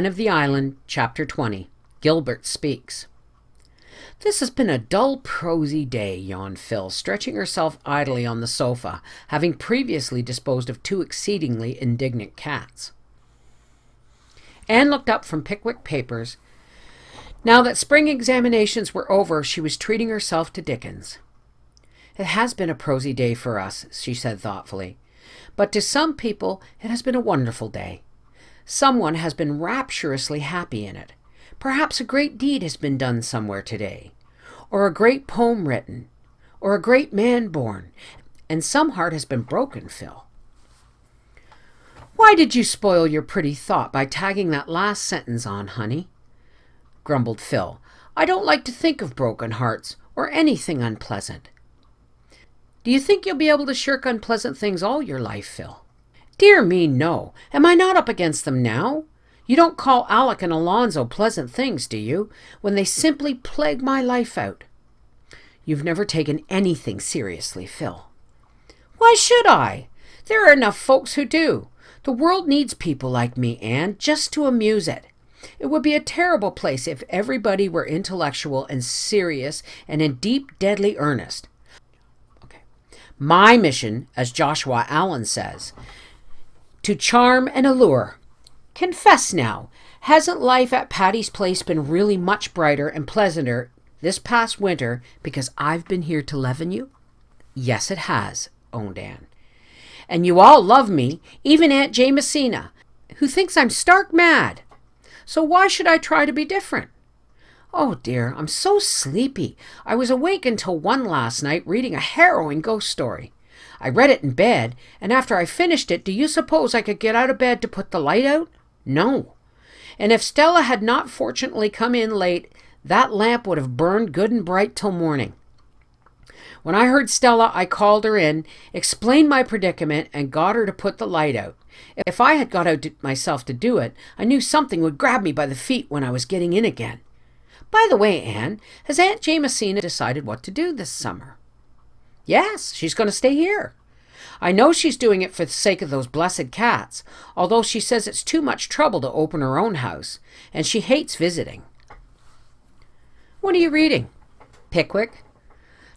Men of the Island, Chapter 20. Gilbert Speaks. "This has been a dull, prosy day," yawned Phil, stretching herself idly on the sofa, having previously disposed of two exceedingly indignant cats. Anne looked up from Pickwick Papers. Now that spring examinations were over, she was treating herself to Dickens. "It has been a prosy day for us," she said thoughtfully. "But to some people it has been a wonderful day. Someone has been rapturously happy in it. Perhaps a great deed has been done somewhere today, or a great poem written, or a great man born, and some heart has been broken, Phil." "Why did you spoil your pretty thought by tagging that last sentence on, honey?" grumbled Phil. "I don't like to think of broken hearts or anything unpleasant." "Do you think you'll be able to shirk unpleasant things all your life, Phil?" "Dear me, no. Am I not up against them now? You don't call Alec and Alonzo pleasant things, do you, when they simply plague my life out?" "You've never taken anything seriously, Phil." "Why should I? There are enough folks who do. The world needs people like me, Anne, just to amuse it. It would be a terrible place if everybody were intellectual and serious and in deep, deadly earnest. My mission, as Joshua Allen says, to charm and allure. Confess now, hasn't life at Patty's Place been really much brighter and pleasanter this past winter because I've been here to leaven you?" "Yes, it has," owned Anne. "And you all love me, even Aunt Jamesina, who thinks I'm stark mad. So why should I try to be different? Oh dear, I'm so sleepy. I was awake until 1 last night reading a harrowing ghost story. I read it in bed, and after I finished it, do you suppose I could get out of bed to put the light out? No. And if Stella had not fortunately come in late, that lamp would have burned good and bright till morning. When I heard Stella, I called her in, explained my predicament, and got her to put the light out. If I had got out myself to do it, I knew something would grab me by the feet when I was getting in again. By the way, Anne, has Aunt Jamesina decided what to do this summer?" "Yes, she's going to stay here. I know she's doing it for the sake of those blessed cats, although she says it's too much trouble to open her own house, and she hates visiting." "What are you reading?" "Pickwick."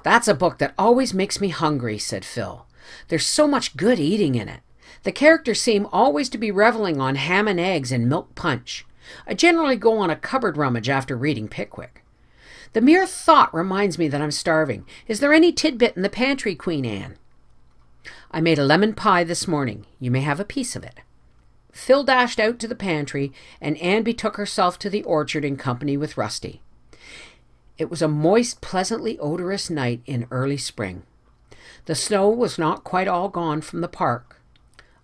"That's a book that always makes me hungry," said Phil. "There's so much good eating in it. The characters seem always to be reveling on ham and eggs and milk punch. I generally go on a cupboard rummage after reading Pickwick. The mere thought reminds me that I'm starving. Is there any tidbit in the pantry, Queen Anne?" "I made a lemon pie this morning. You may have a piece of it." Phil dashed out to the pantry, and Anne betook herself to the orchard in company with Rusty. It was a moist, pleasantly odorous night in early spring. The snow was not quite all gone from the park.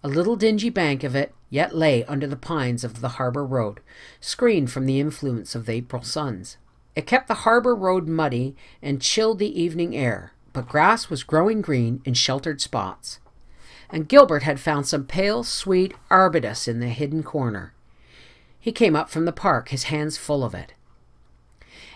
A little dingy bank of it yet lay under the pines of the harbour road, screened from the influence of the April suns. It kept the harbour road muddy and chilled the evening air, but grass was growing green in sheltered spots. And Gilbert had found some pale, sweet arbutus in the hidden corner. He came up from the park, his hands full of it.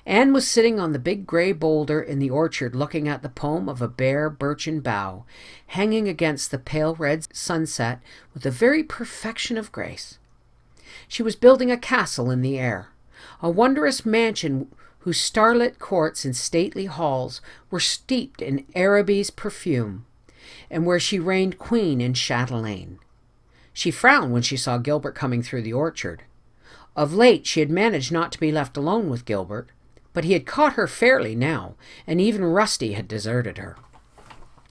Anne was sitting on the big grey boulder in the orchard looking at the poem of a bare birchen bough, hanging against the pale red sunset with the very perfection of grace. She was building a castle in the air, a wondrous mansion whose starlit courts and stately halls were steeped in Araby's perfume, and where she reigned queen in chatelaine. She frowned when she saw Gilbert coming through the orchard. Of late she had managed not to be left alone with Gilbert, but he had caught her fairly now, and even Rusty had deserted her.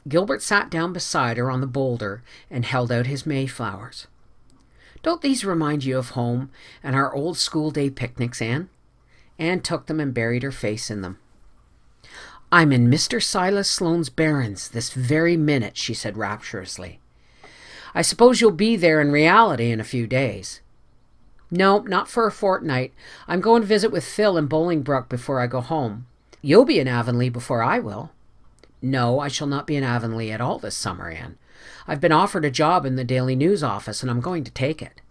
Gilbert sat down beside her on the boulder and held out his mayflowers. "Don't these remind you of home and our old school-day picnics, Anne?" Anne took them and buried her face in them. "I'm in Mr. Silas Sloane's barrens this very minute," she said rapturously. "I suppose you'll be there in reality in a few days." "No, not for a fortnight. I'm going to visit with Phil in Bolingbroke before I go home. You'll be in Avonlea before I will." "No, I shall not be in Avonlea at all this summer, Anne. I've been offered a job in the Daily News office, and I'm going to take it."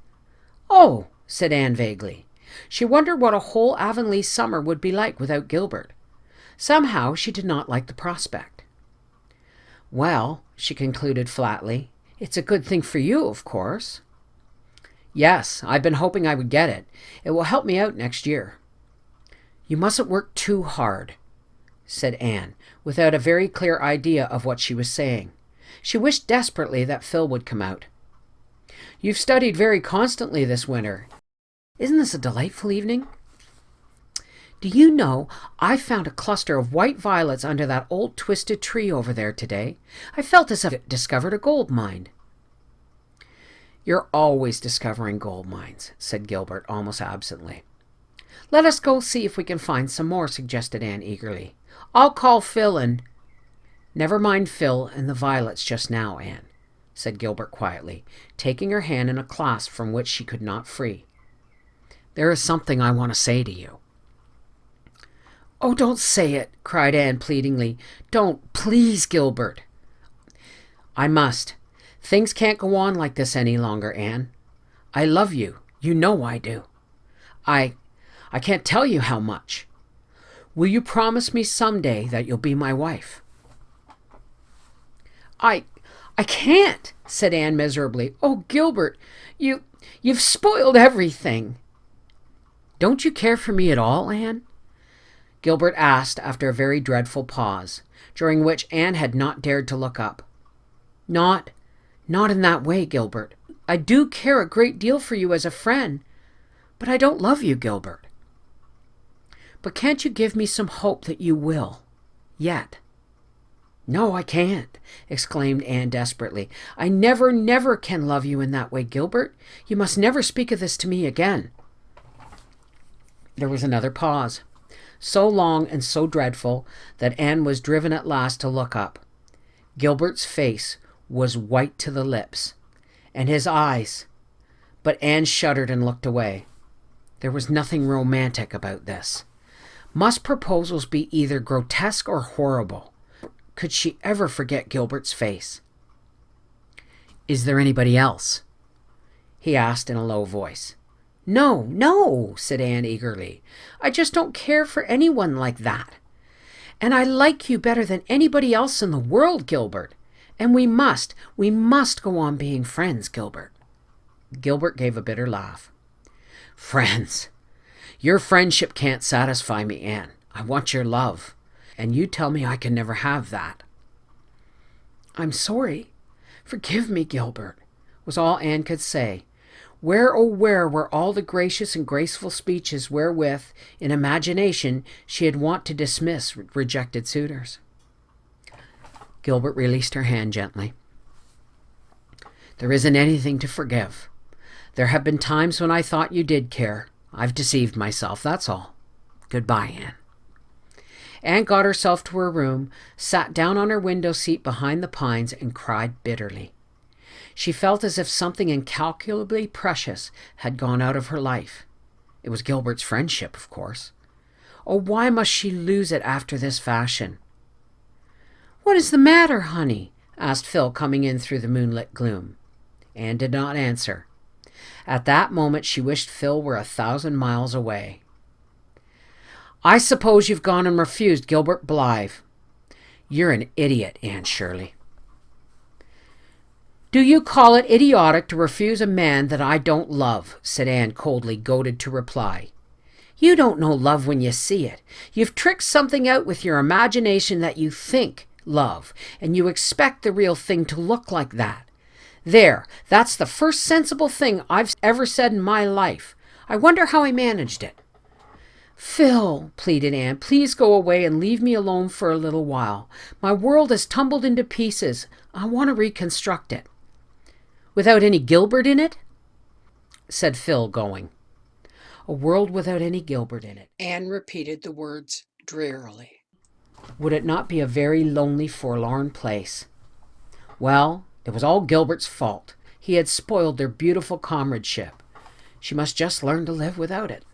"Oh," said Anne vaguely. She wondered what a whole Avonlea summer would be like without Gilbert. Somehow she did not like the prospect. "Well," she concluded flatly, "it's a good thing for you, of course." Yes, I've been hoping I would get it. It will help me out next year. You mustn't work too hard, said Anne, without a very clear idea of what she was saying. She wished desperately that Phil would come out. You've studied very constantly this winter. Isn't this a delightful evening? Do you know, I found a cluster of white violets under that old twisted tree over there today. I felt as if I discovered a gold mine. You're always discovering gold mines, said Gilbert almost absently. Let us go see if we can find some more, suggested Anne eagerly. I'll call Phil and... Never mind Phil and the violets just now, Anne, said Gilbert quietly, taking her hand in a clasp from which she could not free. There is something I want to say to you. Oh, don't say it, cried Anne pleadingly. Don't, please, Gilbert. I must. Things can't go on like this any longer, Anne. I love you. You know I do. I can't tell you how much. Will you promise me someday that you'll be my wife? I can't, said Anne miserably. Oh, Gilbert, you've spoiled everything. Don't you care for me at all, Anne? Gilbert asked after a very dreadful pause, during which Anne had not dared to look up. Not in that way, Gilbert. I do care a great deal for you as a friend, but I don't love you, Gilbert. But can't you give me some hope that you will, yet? No, I can't, exclaimed Anne desperately. I never can love you in that way, Gilbert. You must never speak of this to me again. There was another pause, so long and so dreadful that Anne was driven at last to look up. Gilbert's face was white to the lips, and his eyes... But Anne shuddered and looked away. There was nothing romantic about this. Must proposals be either grotesque or horrible? Could she ever forget Gilbert's face? Is there anybody else? He asked in a low voice. No, said Anne eagerly. I just don't care for anyone like that. And I like you better than anybody else in the world, Gilbert. And we must go on being friends, Gilbert. Gilbert gave a bitter laugh. Friends? Your friendship can't satisfy me, Anne. I want your love. And you tell me I can never have that. I'm sorry. Forgive me, Gilbert, was all Anne could say. Where, oh where, were all the gracious and graceful speeches wherewith, in imagination, she had wont to dismiss rejected suitors? Gilbert released her hand gently. There isn't anything to forgive. There have been times when I thought you did care. I've deceived myself, that's all. Goodbye, Anne. Anne got herself to her room, sat down on her window seat behind the pines, and cried bitterly. She felt as if something incalculably precious had gone out of her life. It was Gilbert's friendship, of course. Oh, why must she lose it after this fashion? What is the matter, honey? Asked Phil, coming in through the moonlit gloom. Anne did not answer. At that moment she wished Phil were 1,000 miles away. I suppose you've gone and refused Gilbert Blythe. You're an idiot, Anne Shirley. Do you call it idiotic to refuse a man that I don't love? Said Anne coldly, goaded to reply. You don't know love when you see it. You've tricked something out with your imagination that you think love, and you expect the real thing to look like that. There, that's the first sensible thing I've ever said in my life. I wonder how I managed it. Phil, pleaded Anne, please go away and leave me alone for a little while. My world has tumbled into pieces. I want to reconstruct it. Without any Gilbert in it? Said Phil, going. A world without any Gilbert in it. Anne repeated the words drearily. Would it not be a very lonely, forlorn place? Well, it was all Gilbert's fault. He had spoiled their beautiful comradeship. She must just learn to live without it.